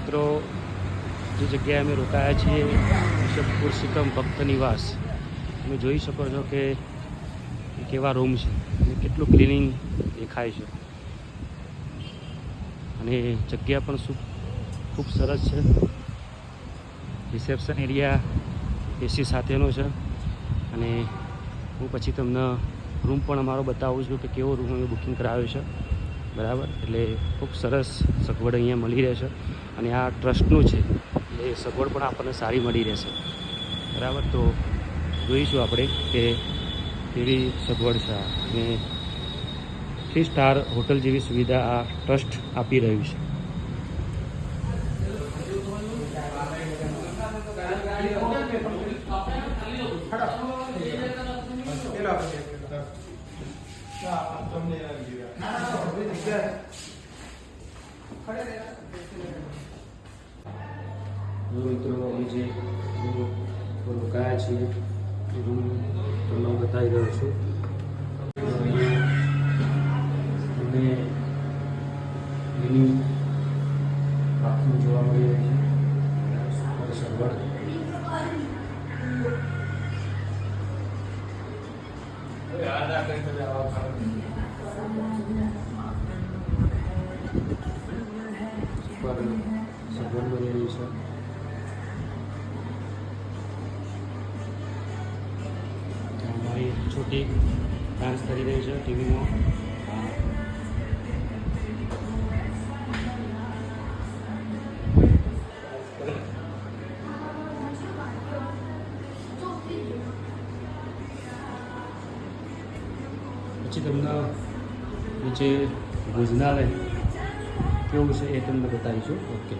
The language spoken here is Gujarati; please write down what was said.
મિત્રો જે જગ્યાએ અમે રોકાયા છીએ ઈશકપુર સિકમ ભક્ત નિવાસ, તમે જોઈ શકો છો કે કેવા રૂમ છે અને કેટલું ક્લિનિંગ દેખાય છે અને જગ્યા પણ ખૂબ સરસ છે. રિસેપ્શન એરિયા એસી સાથેનો છે અને હું પછી તમને રૂમ પણ અમારો બતાવું છું કે કેવો રૂમ અમે બુકિંગ કરાવ્યો છે. બરાબર, એટલે ખૂબ સરસ સગવડ અહીંયા મળી રહેશે અને આ ટ્રસ્ટનું છે એટલે સગવડ પણ આપણને સારી મળી રહેશે. બરાબર, તો જોઈશું આપણે કે કેવી સગવડ છે અને 3 સ્ટાર હોટલ જેવી સુવિધા આ ટ્રસ્ટ આપી રહ્યું છે. મિત્રો અમે જે રોકાયા છીએ એ રૂમ તમને બતાવી રહ્યો છું. અને એની બાથરૂમ જોવા મળી રહી છે, સગવડ. સગવડ મળી રહી છે. અમારી છોટી ડાન્સ કરી રહી છે ટીવીમાં. પછી તમને નીચે ભોજનાલય કેવું છે એ તમને બતાવીશું. ઓકે.